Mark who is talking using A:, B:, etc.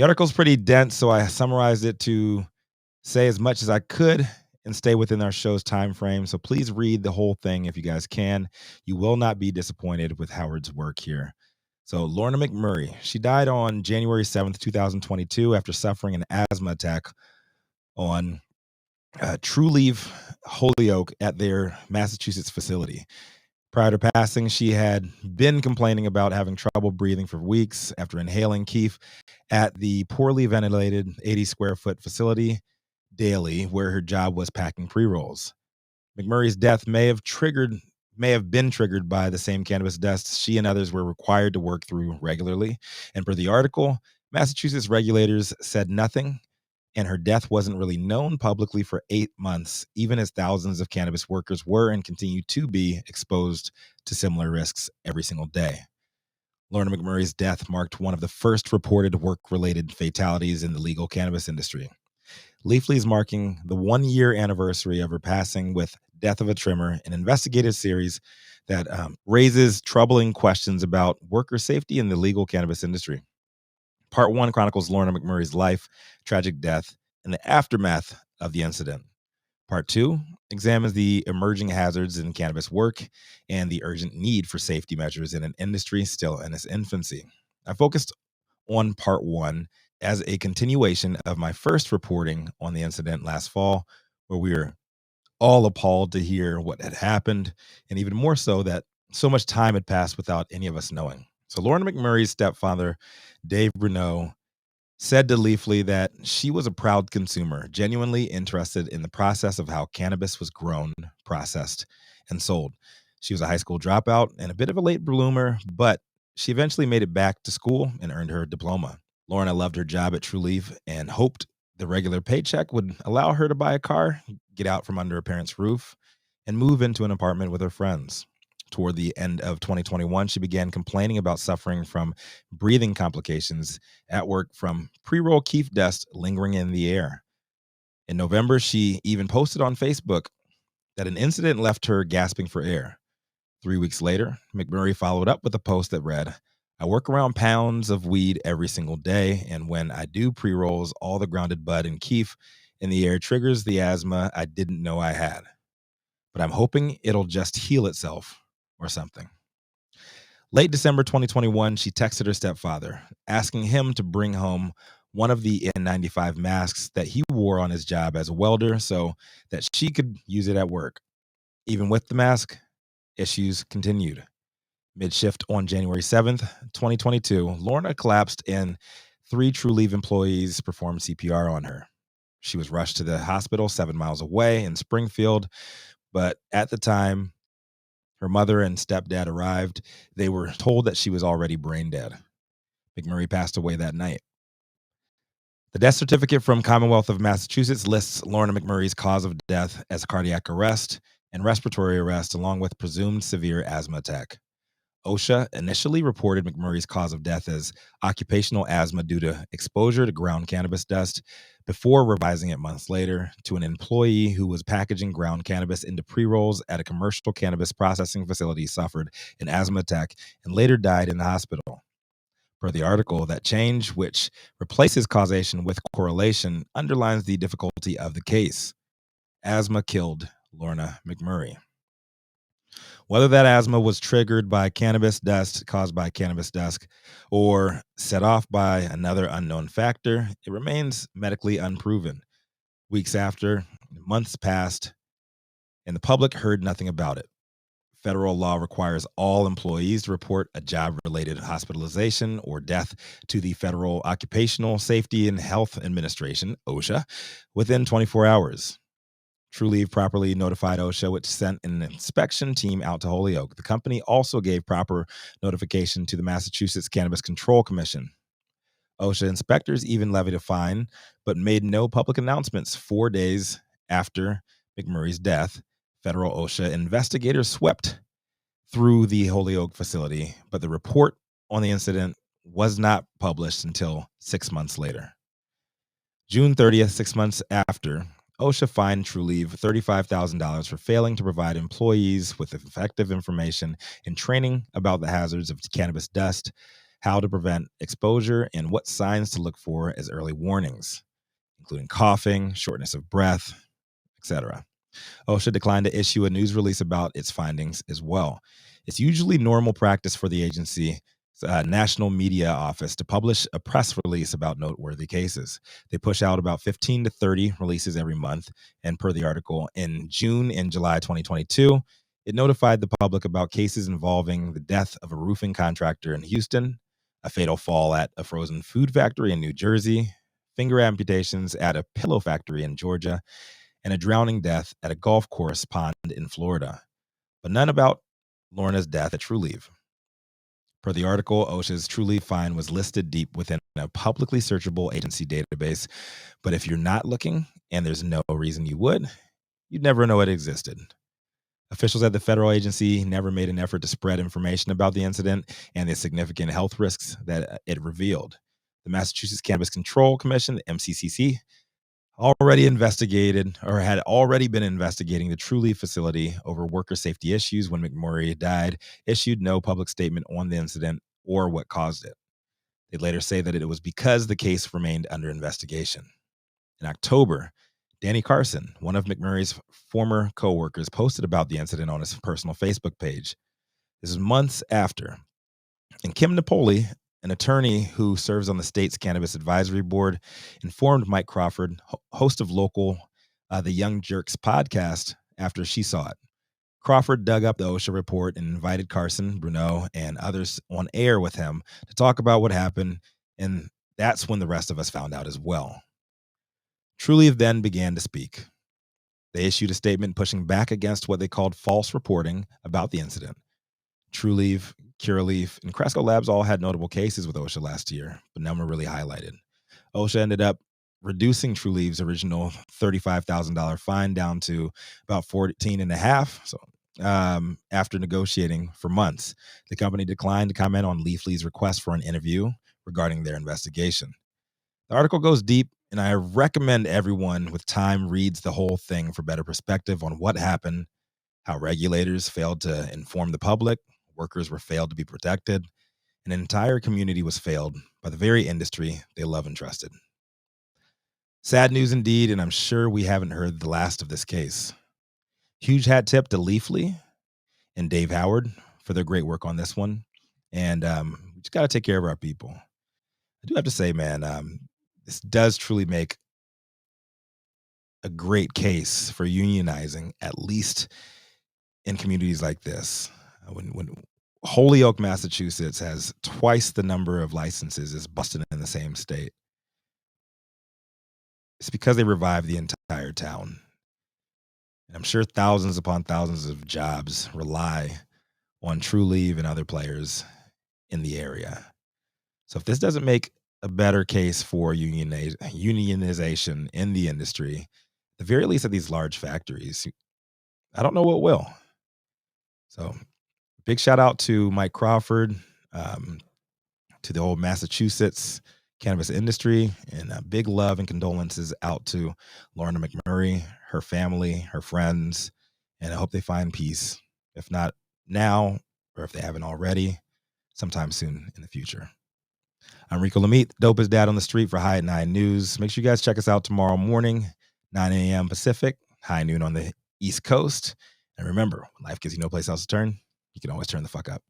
A: The article's pretty dense, so I summarized it to say as much as I could and stay within our show's time frame. So please read the whole thing if you guys can. You will not be disappointed with Howard's work here. So Lorna McMurrey, she died on January 7th, 2022 after suffering an asthma attack on Trulieve Holyoke at their Massachusetts facility. Prior to passing, she had been complaining about having trouble breathing for weeks after inhaling keef at the poorly ventilated 80 square foot facility daily, where her job was packing pre-rolls. McMurrey's death may have been triggered by the same cannabis deaths she and others were required to work through regularly. And per the article, Massachusetts regulators said nothing, and her death wasn't really known publicly for 8 months, even as thousands of cannabis workers were and continue to be exposed to similar risks every single day. Lorna McMurrey's death marked one of the first reported work-related fatalities in the legal cannabis industry. Leafly is marking the 1-year anniversary of her passing with Death of a Trimmer, an investigative series that raises troubling questions about worker safety in the legal cannabis industry. Part 1 chronicles Lorna McMurrey's life, tragic death, and the aftermath of the incident. Part 2 examines the emerging hazards in cannabis work and the urgent need for safety measures in an industry still in its infancy. I focused on Part 1 as a continuation of my first reporting on the incident last fall, where we were all appalled to hear what had happened, and even more so that so much time had passed without any of us knowing. So Lorna McMurray's stepfather, Dave Bruneau, said to Leafly that she was a proud consumer, genuinely interested in the process of how cannabis was grown, processed, and sold. She was a high school dropout and a bit of a late bloomer, but she eventually made it back to school and earned her diploma. Lorna loved her job at Trulieve and hoped the regular paycheck would allow her to buy a car, get out from under her parents' roof, and move into an apartment with her friends. Toward the end of 2021, she began complaining about suffering from breathing complications at work from pre-roll keef dust lingering in the air. In November, she even posted on Facebook that an incident left her gasping for air. 3 weeks later, McMurrey followed up with a post that read, "I work around pounds of weed every single day, and when I do pre-rolls, all the grounded bud and keef in the air triggers the asthma I didn't know I had. But I'm hoping it'll just heal itself or something." Late December 2021, she texted her stepfather, asking him to bring home one of the N95 masks that he wore on his job as a welder so that she could use it at work. Even with the mask, issues continued. Mid-shift on January 7th, 2022, Lorna collapsed and 3 Trulieve employees performed CPR on her. She was rushed to the hospital 7 miles away in Springfield, but at the time her mother and stepdad arrived, they were told that she was already brain dead. McMurrey passed away that night. The death certificate from Commonwealth of Massachusetts lists Lorna McMurrey's cause of death as cardiac arrest and respiratory arrest, along with presumed severe asthma attack. OSHA initially reported McMurrey's cause of death as occupational asthma due to exposure to ground cannabis dust, before revising it months later to an employee who was packaging ground cannabis into pre-rolls at a commercial cannabis processing facility suffered an asthma attack and later died in the hospital. Per the article, that change, which replaces causation with correlation, underlines the difficulty of the case. Asthma killed Lorna McMurrey. Whether that asthma was triggered by cannabis dust, caused by cannabis dust, or set off by another unknown factor, it remains medically unproven. Weeks after, months passed, and the public heard nothing about it. Federal law requires all employees to report a job-related hospitalization or death to the Federal Occupational Safety and Health Administration, OSHA, within 24 hours. Trulieve properly notified OSHA, which sent an inspection team out to Holyoke. The company also gave proper notification to the Massachusetts Cannabis Control Commission. OSHA inspectors even levied a fine, but made no public announcements. 4 days after McMurrey's death, federal OSHA investigators swept through the Holyoke facility, but the report on the incident was not published until 6 months later. June 30th, 6 months after, OSHA fined Trulieve $35,000 for failing to provide employees with effective information and training about the hazards of cannabis dust, how to prevent exposure, and what signs to look for as early warnings, including coughing, shortness of breath, etc. OSHA declined to issue a news release about its findings as well. It's usually normal practice for the agency's national media office to publish a press release about noteworthy cases. They push out about 15 to 30 releases every month. And per the article, in June and July 2022, it notified the public about cases involving the death of a roofing contractor in Houston, a fatal fall at a frozen food factory in New Jersey, finger amputations at a pillow factory in Georgia, and a drowning death at a golf course pond in Florida, but none about Lorna's death at Trulieve. Per the article, OSHA's Trulieve fine was listed deep within a publicly searchable agency database, but if you're not looking, and there's no reason you would, you'd never know it existed. Officials at the federal agency never made an effort to spread information about the incident and the significant health risks that it revealed. The Massachusetts Cannabis Control Commission, the MCCC, already investigated or had already been investigating the Trulieve facility over worker safety issues when McMurrey died, issued no public statement on the incident or what caused it. They later say that it was because the case remained under investigation. In October, Danny Carson, one of McMurrey's former co-workers, posted about the incident on his personal Facebook page. This is months after. And Kim Napoli, an attorney who serves on the state's cannabis advisory board, informed Mike Crawford, host of the Young Jerks podcast, after she saw it. Crawford dug up the OSHA report and invited Carson, Bruno, and others on air with him to talk about what happened, and that's when the rest of us found out as well. Trulieve then began to speak. They issued a statement pushing back against what they called false reporting about the incident. Trulieve, Curaleaf, and Cresco Labs all had notable cases with OSHA last year, but none were really highlighted. OSHA ended up reducing Trulieve's original $35,000 fine down to about $14.5. So, after negotiating for months, the company declined to comment on Leafly's request for an interview regarding their investigation. The article goes deep, and I recommend everyone with time reads the whole thing for better perspective on what happened, how regulators failed to inform the public, workers were failed to be protected, and an entire community was failed by the very industry they love and trusted. Sad news indeed, and I'm sure we haven't heard the last of this case. Huge hat tip to Leafly and Dave Howard for their great work on this one. And we just got to take care of our people. I do have to say, man, this does truly make a great case for unionizing, at least in communities like this. When Holyoke, Massachusetts has twice the number of licenses as Boston in the same state, it's because they revived the entire town. And I'm sure thousands upon thousands of jobs rely on Trulieve and other players in the area. So if this doesn't make a better case for unionization in the industry, at the very least at these large factories, I don't know what will. So big shout out to Mike Crawford, to the whole Massachusetts cannabis industry, and big love and condolences out to Lorna McMurrey, her family, her friends, and I hope they find peace, if not now, or if they haven't already, sometime soon in the future. I'm Rico Lamitte, Dopest Dad on the Street for High at 9 News. Make sure you guys check us out tomorrow morning, 9 a.m. Pacific, high noon on the East Coast. And remember, when life gives you no place else to turn, you can always turn the fuck up.